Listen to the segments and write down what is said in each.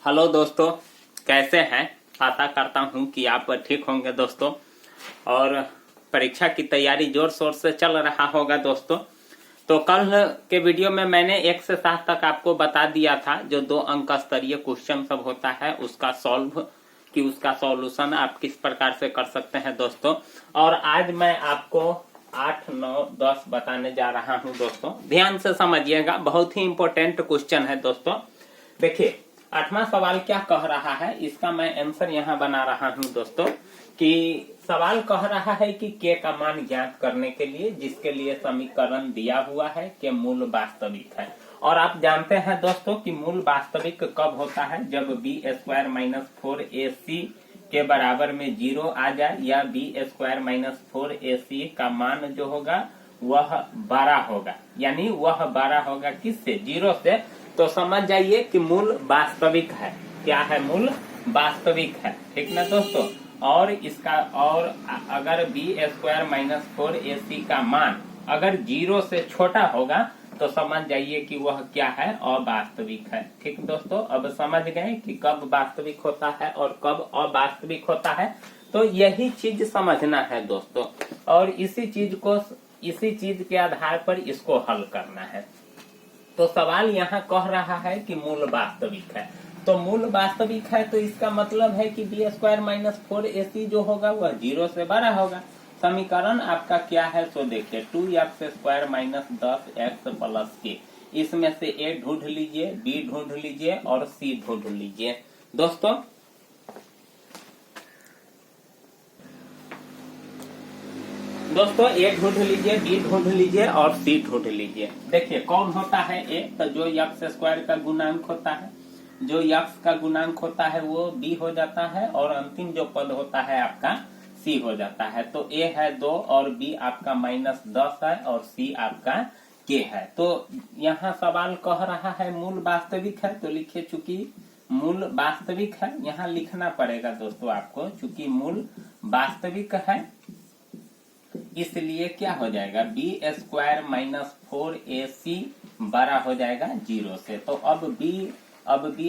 Hello दोस्तों, कैसे हैं। आशा करता हूं कि आप ठीक होंगे दोस्तों। और परीक्षा की तैयारी जोर शोर से चल रहा होगा दोस्तों। तो कल के वीडियो में मैंने 1 से 7 तक आपको बता दिया था जो 2 अंक स्तरीय क्वेश्चन सब होता है उसका उसका सॉल्यूशन आप किस प्रकार से कर सकते हैं दोस्तों। और आज मैं आपको 8, 9, 10 बताने जा रहा हूं दोस्तों। ध्यान से समझिएगा, बहुत ही इंपॉर्टेंट क्वेश्चन है दोस्तों। देखिए 8वां सवाल क्या कह रहा है, इसका मैं आंसर यहाँ बना रहा हूँ दोस्तों। कि सवाल कह रहा है कि के का मान ज्ञात करने के लिए जिसके लिए समीकरण दिया हुआ है के मूल वास्तविक है। और आप जानते हैं दोस्तों कि मूल वास्तविक कब होता है, जब b² - 4ac के बराबर में 0 आ जाए या b² - 4ac का मान जो होगा वह 12 होगा। यानी वह 12 होगा किससे, 0 से। तो समझ जाइए कि मूल वास्तविक है। क्या है, मूल वास्तविक है, ठीक ना दोस्तों। और इसका अगर b² - 4ac का मान अगर 0 से छोटा होगा तो समझ जाइए कि वह क्या है, अवास्तविक है। ठीक दोस्तों, अब समझ गए कि कब वास्तविक होता है और कब अवास्तविक होता है। तो यही चीज समझना है दोस्तों, और इसी चीज के आधार पर इसको हल करना है। तो सवाल यहाँ कह रहा है कि मूल वास्तविक है। तो मूल वास्तविक है तो इसका मतलब है कि b² - 4ac जो होगा वह 0 से बड़ा होगा। समीकरण आपका क्या है, तो देखिए 2x² - 10x + k। इसमें से a ढूंढ लीजिए, b ढूंढ लीजिए और c ढूंढ लीजिए दोस्तों। a ढूंढ लीजिए, b ढूंढ लीजिए और c ढूंढ लीजिए। देखिए कौन होता है a, तो जो x² का गुणांक होता है, जो x का गुणांक होता है वो b हो जाता है और अंतिम जो पद होता है आपका c हो जाता है। तो a है 2 और b आपका -10 है और c आपका k है। तो यहाँ सवाल कह रहा है मूल वास्तविक है, तो लिखिए चूंकि मूल वास्तविक है, यहाँ लिखना पड़ेगा दोस्तों आपको। चूंकि मूल वास्तविक है इसलिए क्या हो जाएगा, b² - 4ac बड़ा हो जाएगा 0 से। तो अब b²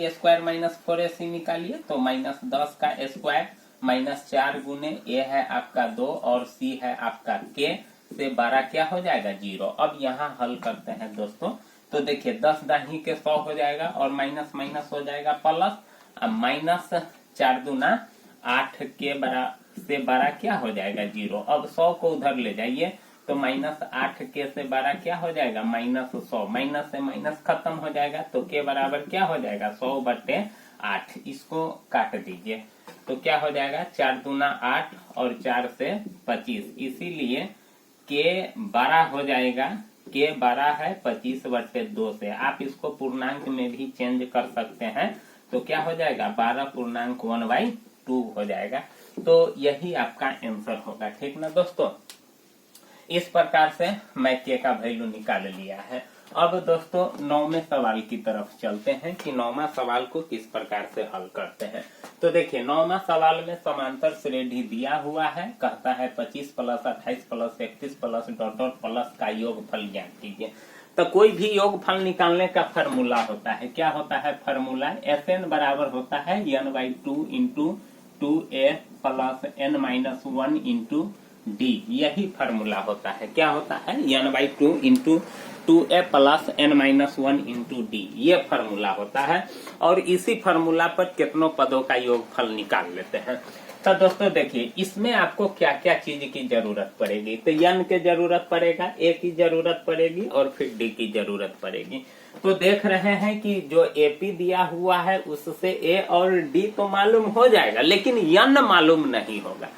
- 4ac निकालिए, तो -10 का स्क्वायर -4 गुने a है आपका 2 और c है आपका k से बड़ा क्या हो जाएगा, 0। अब यहाँ हल करते हैं दोस्तों। तो देखिए 10 दाही के 100 हो जाएगा और माइनस हो जाएगा प्लस। अब -4 दूना 8 के से बड़ा क्या हो जाएगा, 0। अब 100 को उधर ले जाइए तो -8 के से बड़ा क्या हो जाएगा, -100। माइनस से माइनस खत्म हो जाएगा तो के बराबर क्या हो जाएगा, 100/8। इसको काट दीजिए तो क्या हो जाएगा, 4 दूना 8 और 4 से 25। इसीलिए के बड़ा हो जाएगा, के बड़ा है 25/2 से। आप इसको पूर्णांक में भी चेंज कर सकते हैं, तो क्या हो जाएगा 12.1/2 हो जाएगा। तो यही आपका आंसर होगा, ठीक ना दोस्तों। इस प्रकार से मैं के का वैल्यू निकाल लिया है। अब दोस्तों 9वें सवाल की तरफ चलते हैं कि 9वां सवाल को किस प्रकार से हल करते हैं। तो देखिए 9वां सवाल में समांतर श्रेणी दिया हुआ है, कहता है 25 + 28 + 31 + ... प्लस का योगफल ज्ञात कीजिए। तो कोई भी योगफल निकालने का फार्मूला होता है, क्या होता है फार्मूला, Sn बराबर होता है n/2 × 2a + n-1 × d। यही फार्मूला होता है, क्या होता है, n/2 × 2a + n-1 × d। ये फार्मूला होता है और इसी फार्मूला पर कितनों पदों का योगफल निकाल लेते हैं। तो दोस्तों देखिए इसमें आपको क्या क्या चीज की जरूरत पड़ेगी। तो n की जरूरत पड़ेगा, a की जरूरत पड़ेगी और फिर d की जरूरत पड़ेगी। तो देख रहे हैं कि जो AP दिया हुआ है उससे A और D तो मालूम हो जाएगा, लेकिन n मालूम नहीं होगा,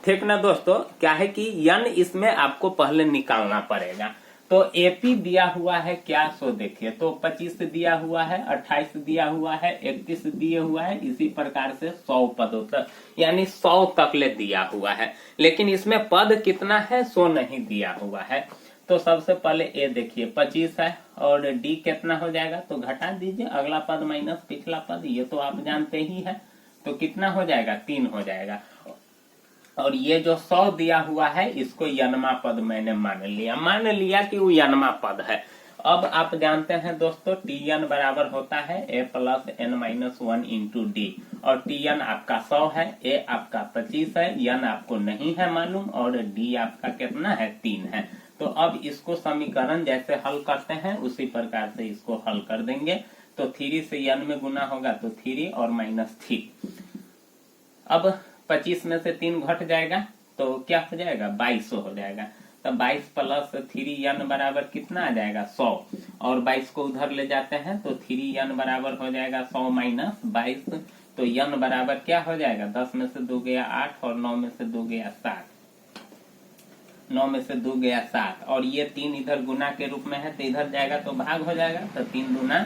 ठीक ना दोस्तों। क्या है कि n इसमें आपको पहले निकालना पड़ेगा। तो AP दिया हुआ है क्या, सो देखिए तो 25 दिया हुआ है, 28 दिया हुआ है, 31 दिया हुआ है, इसी प्रकार से 100 पदों तक यानी 100 तक ले दिया हुआ है। लेकिन इसमें पद कितना है सो नहीं दिया हुआ है। तो सबसे पहले ए देखिए 25 है और डी कितना हो जाएगा, तो घटा दीजिए अगला पद माइनस पिछला पद, ये तो आप जानते ही है। तो कितना हो जाएगा, 3 हो जाएगा। और ये जो 100 दिया हुआ है इसको यनमा पद मैंने मान लिया कि वो यनमा पद है। अब आप जानते हैं दोस्तों Tn बराबर होता है a plus n minus 1 into D, और Tn आपका 100 है, a आपका 25 है, n आपको नहीं है मालूम, और d आपका कितना है 3 है। तो अब इसको समीकरण जैसे हल करते हैं उसी प्रकार से इसको हल कर देंगे। तो 3 से n में गुना होगा तो 3 और माइनस 3। अब 25 में से 3 घट जाएगा तो क्या हो जाएगा 22 हो जाएगा। तो 22 प्लस 3n बराबर कितना आ जाएगा 100, और 22 को उधर ले जाते हैं तो 3n बराबर हो जाएगा 100 माइनस 22। तो n बराबर क्या हो जाएगा 10 में से 2 गया 8 और 9 में से 2 गया 7, 9 में से 2 गया 7, और ये 3 इधर गुना के रूप में है तो इधर जाएगा तो भाग हो जाएगा। तो 3 दूना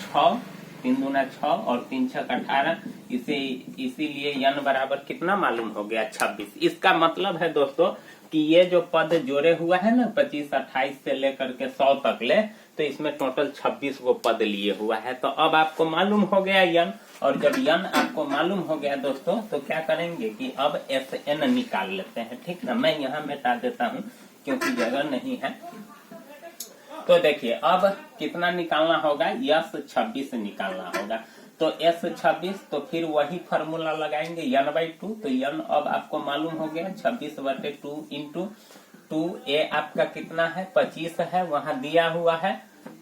6, 3 दूना 6 और 3 छक 18, इसीलिए n बराबर कितना मालूम हो गया 26। इसका मतलब है दोस्तों कि ये जो पद जोड़े हुआ है ना 25 28 से लेकर के 100 तक ले, तो इसमें टोटल 26 को पद लिए हुआ है। तो अब आपको मालूम हो गया n, और जब n आपको मालूम हो गया दोस्तों तो क्या करेंगे कि अब Sn निकाल लेते हैं, ठीक ना। मैं यहाँ मिटा देता हूँ क्योंकि जगह नहीं है। तो देखिए अब कितना निकालना होगा, S26 निकालना होगा। तो S26, तो फिर वही फॉर्मूला लगाएंगे n/2। तो n अब आपको मालूम हो गया 26/2 इंटू 2, a आपका कितना है 25 है वहां दिया हुआ है,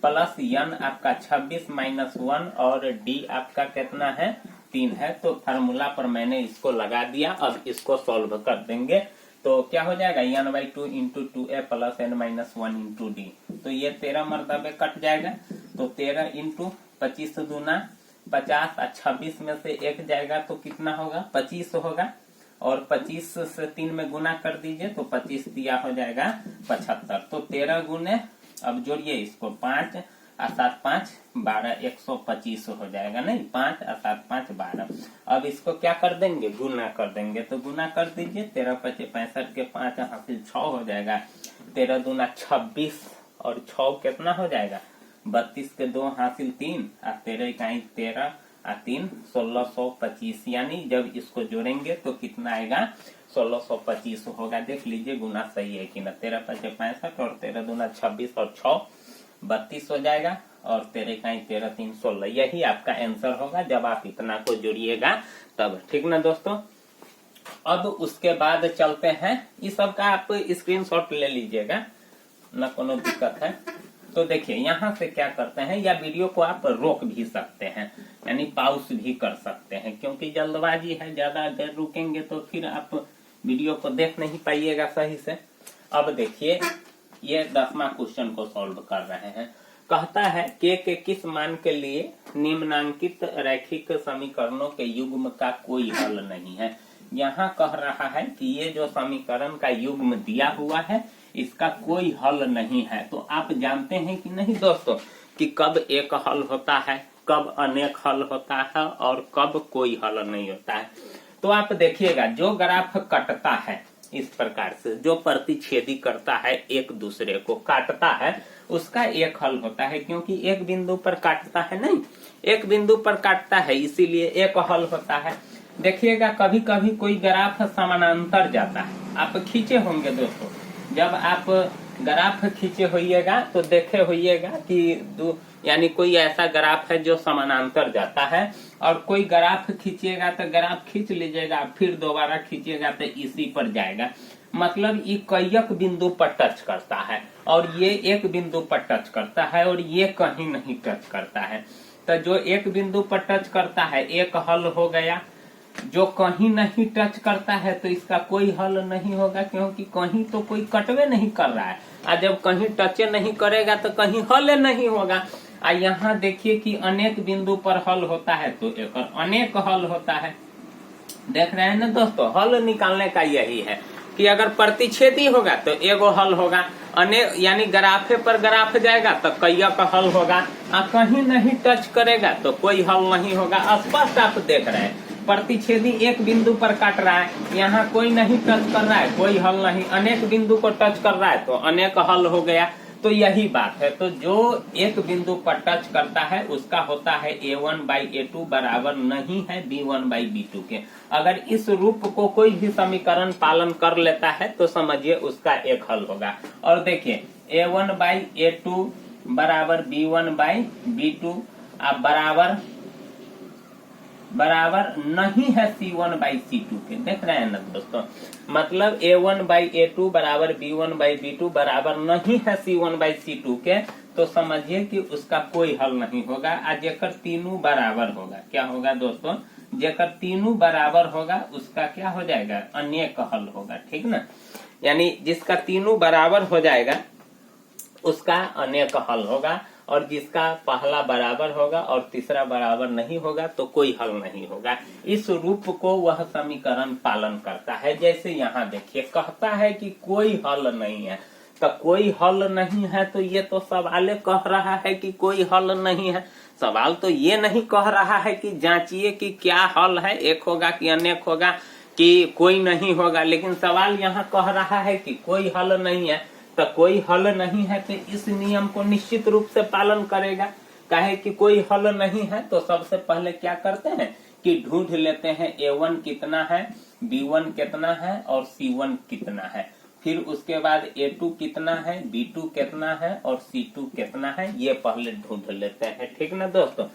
प्लस n आपका 26 माइनस 1, और d आपका कितना है 3 है। तो फार्मूला पर मैंने इसको लगा दिया। अब इसको सॉल्व कर देंगे तो क्या हो जाएगा n/2 into 2a plus n minus 1 into D. तो ये 13 मरतबे कट जाएगा। तो 13 इंटू 25 दूना 50, 26 में से 1 जाएगा तो कितना होगा 25 होगा, और 25 से 3 में गुना कर दीजिए तो 25 दिया हो जाएगा 75। तो 13 गुने, अब जोड़िए इसको 5 और 7 5 12, 125 हो जाएगा, नहीं 5 और 7 5 12। अब इसको क्या कर देंगे गुना कर देंगे। तो गुना कर दीजिए 13 5 65 के 5 हासिल 6 हो जाएगा, 13 दूना 26 और 6 कितना हो जाएगा 32 के 2 हासिल 3 और 13 इकाई 13 और 3 1625, यानी जब इसको जोड़ेंगे तो कितना आएगा 1625 होगा। देख लीजिए गुना सही है कि ना। 13 5 65 और 13 दूना 26 और 6 32 हो जाएगा, और 13 इकाई 13 3 16, यही आपका आंसर होगा जब आप इतना को जोड़िएगा तब, ठीक ना दोस्तों। अब उसके बाद चलते हैं, इस सब का आप स्क्रीनशॉट ले लीजिएगा, ना कोनो दिक्कत है। तो देखिए यहाँ से क्या करते हैं, या वीडियो को आप रोक भी सकते हैं, यानी पॉज भी कर सकते हैं, क्योंकि जल्दबाजी है, ज्यादा देर रुकेंगे तो फिर आप वीडियो को देख नहीं पाइएगा सही से। अब देखिए ये 10वां क्वेश्चन को सॉल्व कर रहे हैं। कहता है k के किस मान के लिए निम्नांकित रैखिक समीकरणों के युग्म का कोई हल नहीं है। यहाँ कह रहा है कि ये जो समीकरण का युग्म दिया हुआ है इसका कोई हल नहीं है। तो आप जानते हैं कि नहीं दोस्तों कि कब एक हल होता है, कब अनेक हल होता है, और कब कोई हल नहीं होता है। तो आप देखिएगा जो ग्राफ कटता है इस प्रकार से, जो प्रतिच्छेदी करता है एक दूसरे को काटता है, उसका एक हल होता है, क्योंकि एक बिंदु पर काटता है, नहीं एक बिंदु पर काटता है, इसीलिए एक हल होता है। देखिएगा कभी कभी कोई ग्राफ समानांतर जाता है, आप खींचे होंगे दोस्तों, जब आप ग्राफ खींचे होइएगा तो देखे होइएगा कि यानी कोई ऐसा ग्राफ है जो समानांतर जाता है, और कोई ग्राफ खींचिएगा तो ग्राफ खींच लीजिएगा फिर दोबारा खींचिएगा तो इसी पर जाएगा। मतलब ये कईक बिंदु पर टच करता है, और ये एक बिंदु पर टच करता है, और ये कहीं नहीं टच करता है। तो जो एक बिंदु पर टच करता है एक हल हो गया, जो कहीं नहीं टच करता है तो इसका कोई हल नहीं होगा, क्योंकि कहीं तो कोई कटवे नहीं कर रहा है, और जब कहीं टच नहीं करेगा तो कहीं हल नहीं होगा। और यहाँ देखिए कि अनेक बिंदु पर हल होता है तो एक अनेक हल होता है। देख रहे हैं ना दोस्तों, हल निकालने का यही है कि अगर प्रतिच्छेदी होगा तो एगो हल होगा, अनेक यानी ग्राफे पर ग्राफ जाएगा तो कईया का हल होगा, और कहीं नहीं टच करेगा तो कोई हल नहीं होगा। स्पष्ट आप देख रहे हैं प्रतिच्छेदी एक बिंदु पर काट रहा है, यहाँ कोई नहीं टच कर रहा है, कोई हल नहीं, अनेक बिंदु को टच कर रहा है तो अनेक हल हो गया। तो यही बात है। तो जो एक बिंदु पर टच करता है उसका होता है a1/a2 बराबर नहीं है b1/b2 के। अगर इस रूप को कोई भी समीकरण पालन कर लेता है तो समझिए उसका एक हल होगा। और देखिए a1/a2 बराबर B1 बाई B2 अब बराबर नहीं है C1 बाई C2 के। देख रहे हैं ना दोस्तों, मतलब A1 बाई A2 बराबर B1 बाई B2 बराबर नहीं है C1 बाई C2 के, तो समझिए कि उसका कोई हल नहीं होगा। आज जेकर तीनों बराबर होगा, क्या होगा दोस्तों, जेकर तीनों बराबर होगा उसका क्या हो जाएगा, अनेक हल होगा। ठीक ना, यानी जिसका तीनों बराबर हो जाएगा उसका अनेक हल होगा, और जिसका पहला बराबर होगा और तीसरा बराबर नहीं होगा तो कोई हल नहीं होगा। इस रूप को वह समीकरण पालन करता है। जैसे यहाँ देखिए, कहता है कि कोई हल नहीं है, तो कोई हल नहीं है तो ये तो सवाल कह रहा है कि कोई हल नहीं है। सवाल तो ये नहीं कह रहा है कि जांचिए कि क्या हल है, एक होगा कि अनेक होगा कि कोई नहीं होगा, लेकिन सवाल यहाँ कह रहा है कि कोई हल नहीं है। तो कोई हल नहीं है तो इस नियम को निश्चित रूप से पालन करेगा। काहे कि कोई हल नहीं है तो सबसे पहले क्या करते हैं कि ढूंढ लेते हैं A1 कितना है, B1 कितना है और C1 कितना है। फिर उसके बाद A2 कितना है, B2 कितना है और C2 कितना है, ये पहले ढूंढ लेते हैं। ठीक ना दोस्तों,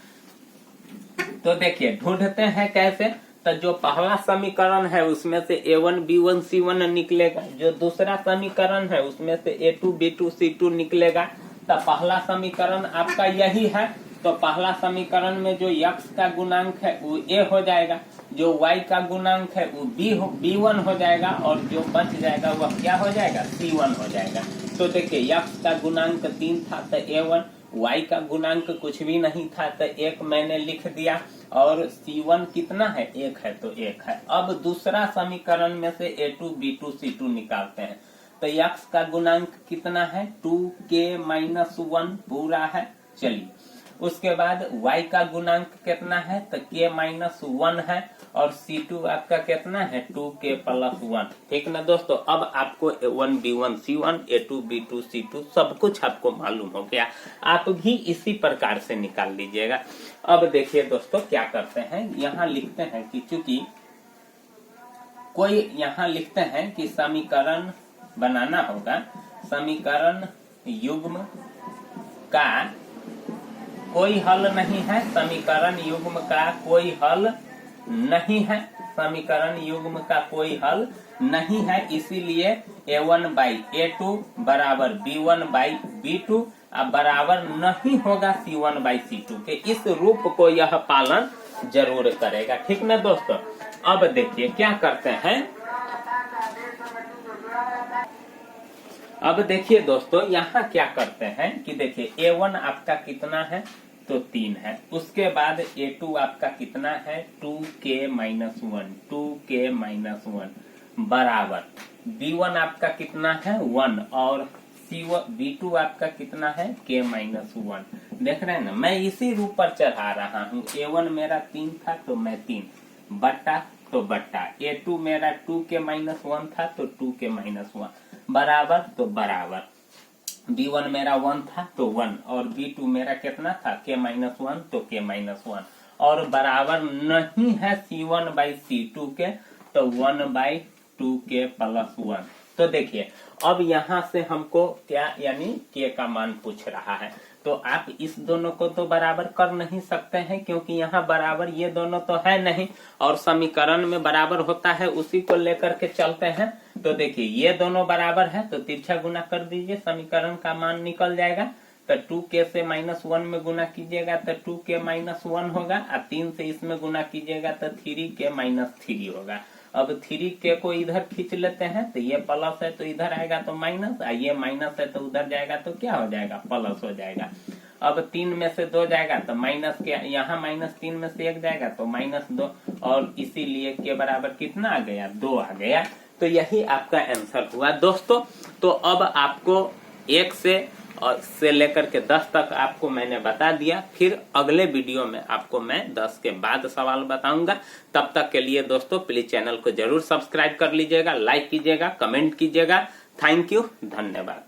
तो देखिए ढूंढते हैं कैसे। तो जो पहला समीकरण है उसमें से A1 B1 C1 निकलेगा, जो दूसरा समीकरण है उसमें से A2 B2 C2 निकलेगा। तो पहला समीकरण आपका यही है, तो पहला समीकरण में जो x का गुणांक है वो A हो जाएगा, जो y का गुणांक है वो B1 हो जाएगा, और जो बच जाएगा वह क्या हो जाएगा, C1 हो जाएगा। तो देखिए x का गुणांक 3 था तो A1, y का गुणांक कुछ भी नहीं था तो 1 मैंने लिख दिया, और C1 कितना है, 1 है तो 1 है। अब दूसरा समीकरण में से A2 B2 C2 निकालते हैं, तो x का गुणांक कितना है, 2k-1 पूरा है। चलिए उसके बाद y का गुणांक कितना है, तो k-1 है, और C2 आपका कितना है, 2k+1। ठीक ना दोस्तों, अब आपको A1 B1 C1 A2 B2 C2 सब कुछ आपको मालूम हो गया। आप भी इसी प्रकार से निकाल लीजिएगा। अब देखिए दोस्तों क्या करते हैं, यहाँ लिखते हैं कि चूंकि कोई यहाँ लिखते हैं कि समीकरण बनाना होगा, समीकरण युग्म का कोई हल नहीं है, समीकरण युग्म का कोई हल नहीं है, समीकरण युग्म का कोई हल नहीं है। इसीलिए A1 बाई A2 बराबर B1 बाई B2 अब बराबर नहीं होगा C1 बाई C2 के। इस रूप को यह पालन जरूर करेगा। ठीक ना दोस्तों, अब देखिए क्या करते हैं। अब देखिए दोस्तों यहाँ क्या करते हैं कि देखिए A1 आपका कितना है, तो 3 है। उसके बाद A2 आपका कितना है, 2k-1 2k-1 बराबर B1 आपका कितना है, 1, और B2 आपका कितना है, k-1। देख रहे हैं ना, मैं इसी रूप पर चढ़ा रहा हूँ। A1 मेरा 3 था तो मैं 3 बट्टा तो बट्टा, A2 मेरा 2k-1 था तो 2k-1 बराबर तो बराबर, B1 मेरा 1 था तो 1, और B2 मेरा कितना था, k-1 तो k-1, और बराबर नहीं है C1 बाई C2 के, तो 1 बाई 2k+1। तो देखिए अब यहाँ से हमको क्या, यानी k का मान पूछ रहा है, तो आप इस दोनों को तो बराबर कर नहीं सकते हैं, क्योंकि यहाँ बराबर ये दोनों तो है नहीं, और समीकरण में बराबर होता है उसी को लेकर के चलते हैं। तो देखिए ये दोनों बराबर है तो तिरछा गुना कर दीजिए, समीकरण का मान निकल जाएगा। तो 2k से -1 में गुना कीजिएगा तो 2k-1 होगा, और 3 से इसमें गुना कीजिएगा तो 3k-3 होगा। अब 3k को इधर खींच लेते हैं, तो ये प्लस है तो इधर आएगा तो माइनस, और ये माइनस है तो उधर जाएगा तो क्या हो जाएगा, प्लस हो जाएगा। अब 3 में से 2 जाएगा तो माइनस के, यहाँ -3 में से 1 जाएगा तो -2, और इसीलिए के बराबर कितना आ गया, 2 आ गया। तो यही आपका आंसर हुआ दोस्तों। तो अब आपको 1 से लेकर के 10 तक आपको मैंने बता दिया। फिर अगले वीडियो में आपको मैं 10 के बाद सवाल बताऊंगा। तब तक के लिए दोस्तों प्लीज चैनल को जरूर सब्सक्राइब कर लीजिएगा, लाइक कीजिएगा, कमेंट कीजिएगा। थैंक यू, धन्यवाद।